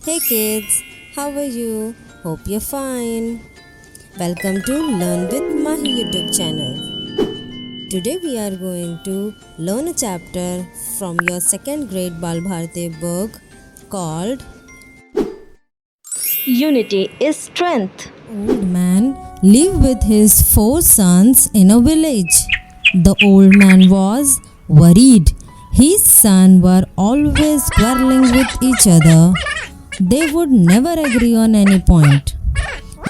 Hey kids, how are you? Hope you're fine. Welcome to Learn with Mahi YouTube channel. Today we are going to learn a chapter from your second grade Bal Bharati book called Unity is strength. Old man lived with his 4 sons in a village. The old man was worried. His sons were always quarreling with each other. They would never agree on any point.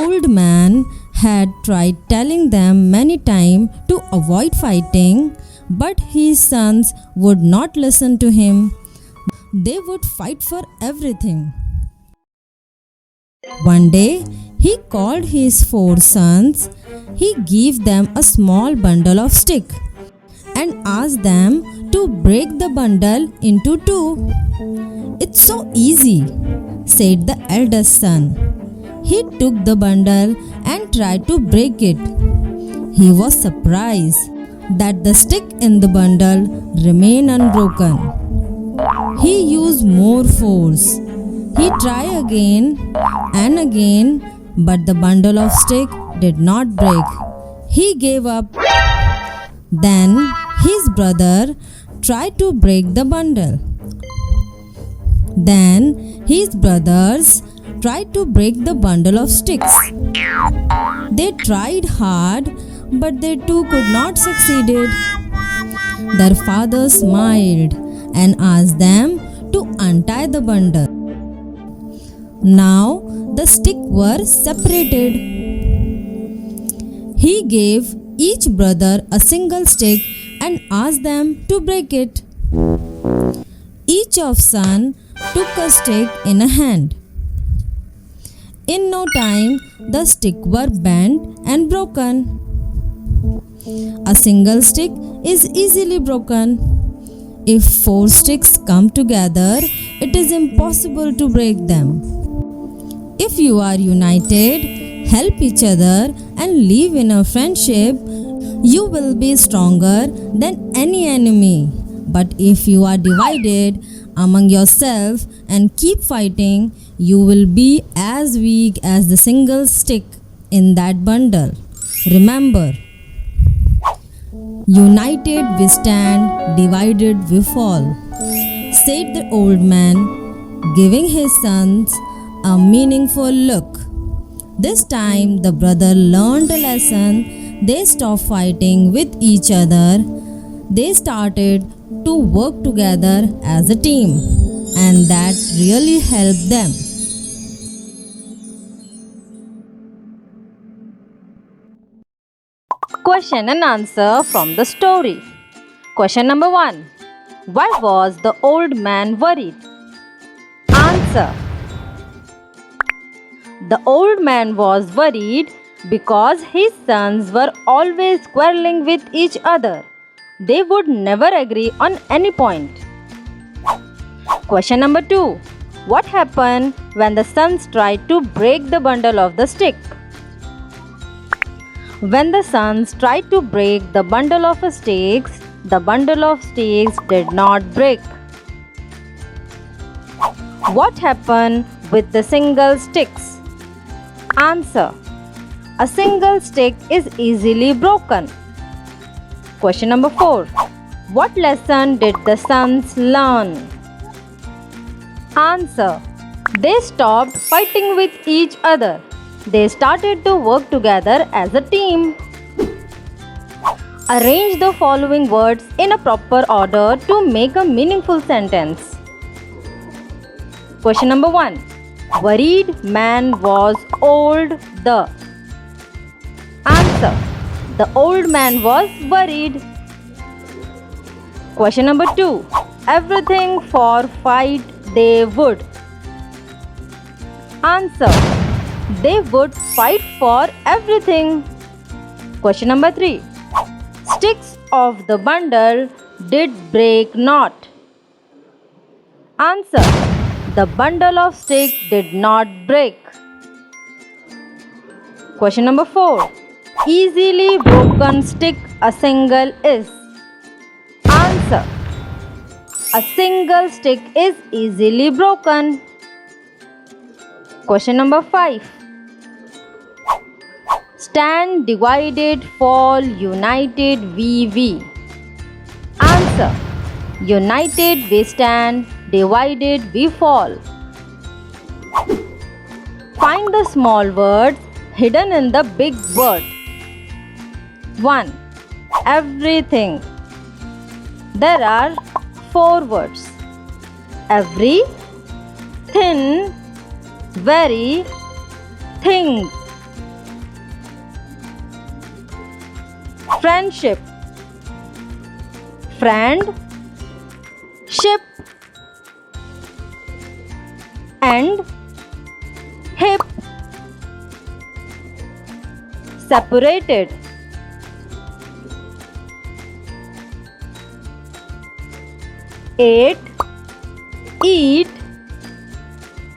Old man had tried telling them many times to avoid fighting, but his sons would not listen to him. They would fight for everything. One day, he called his 4 sons. He gave them a small bundle of stick and asked them to break the bundle into two. It's so easy, said the eldest son. He took the bundle and tried to break it. He was surprised that the stick in the bundle remained unbroken. He used more force. He tried again and again, but the bundle of stick did not break. He gave up. Then his brother tried to break the bundle. Then his brothers tried to break the bundle of sticks. They tried hard, but they too could not succeed. Their father smiled and asked them to untie the bundle. Now the sticks were separated. He gave each brother a single stick and asked them to break it. Each of son took a stick in a hand. In no time, the sticks were bent and broken. A single stick is easily broken. If 4 sticks come together, it is impossible to break them. If you are united, help each other, and live in a friendship, you will be stronger than any enemy. But if you are divided among yourself and keep fighting, you will be as weak as the single stick in that bundle. Remember, united we stand, divided we fall, said the old man, giving his sons a meaningful look. This time the brother learned a lesson. They stopped fighting with each other. They started to work together as a team, and that really helped them. Question and answer from the story. Question number 1. Why was the old man worried? Answer. The old man was worried because his sons were always quarreling with each other. They would never agree on any point. Question number 2. What happened when the sons tried to break the bundle of the stick? When the sons tried to break the bundle of sticks did not break. What happened with the single sticks? Answer. A single stick is easily broken. Question number 4. What lesson did the sons learn? Answer. They stopped fighting with each other. They started to work together as a team. Arrange the following words in a proper order to make a meaningful sentence. Question number 1. Worried man was old. The answer. The old man was worried. Question number 2. Everything for fight they would. Answer. They would fight for everything. Question number 3. Sticks of the bundle did break not. Answer. The bundle of sticks did not break. Question number 4. Easily broken stick a single is. Answer. A single stick is easily broken. Question number 5. Stand, divided, fall, united, we. Answer. United we stand, divided we fall. Find the small words hidden in the big word. 1. Everything. There are 4 words. Every, thin, very, thing. Friendship. Friend, ship, and hip. Separated. Ate, eat,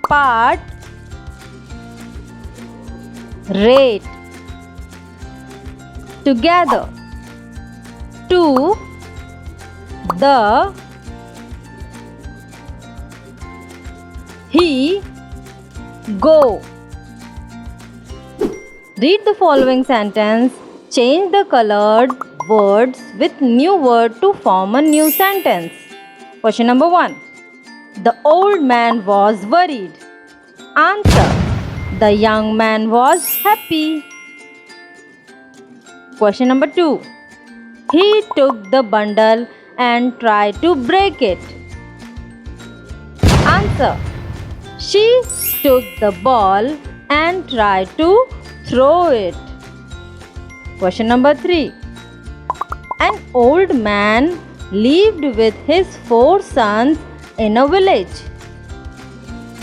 part, rate. Together. To, the, he, go. Read the following sentence. Change the colored words with new word to form a new sentence. Question number 1. The old man was worried. Answer. The young man was happy. Question number 2. He took the bundle and tried to break it. Answer. She took the ball and tried to throw it. Question number 3. An old man lived with his 4 sons in a village.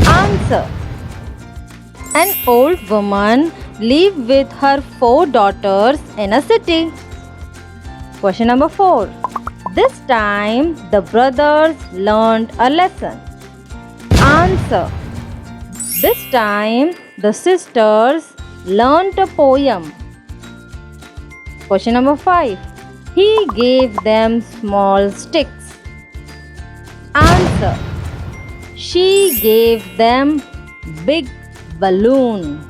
Answer. An old woman lived with her 4 daughters in a city. Question number 4. This time the brothers learned a lesson. Answer. This time the sisters learned a poem. Question number 5. He gave them small sticks. Answer. She gave them big balloon.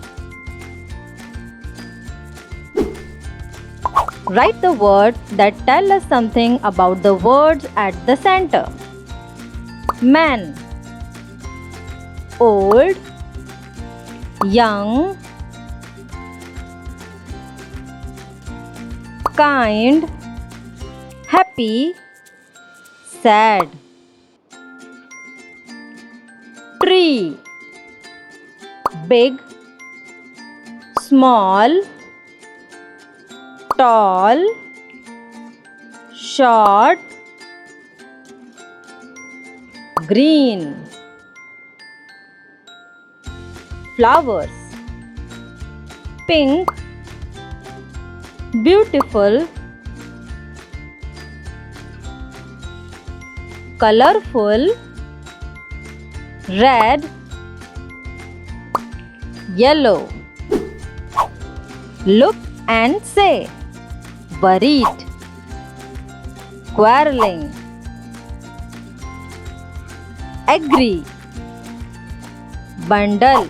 Write the words that tell us something about the words at the center. Man, old, young, kind, happy, sad. Tree, big, small, tall, short, green. Flowers, pink, beautiful, colorful, red, yellow. Look and say, worried, quarreling, agree, bundle,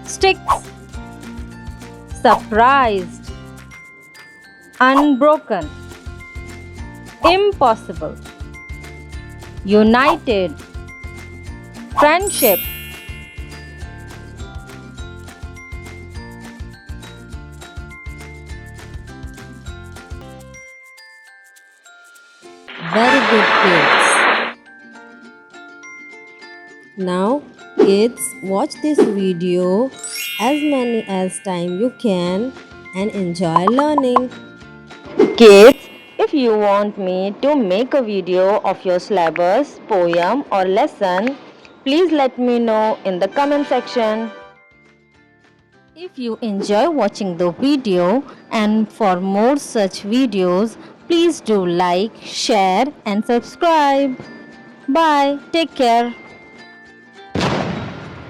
sticks, surprised, unbroken, impossible, united, friendship. Very good, kids. Now, kids, watch this video as many as time you can and enjoy learning. Kids, if you want me to make a video of your syllabus, poem or lesson, please let me know in the comment section. If you enjoy watching the video and for more such videos, please do like, share and subscribe. Bye. Take care.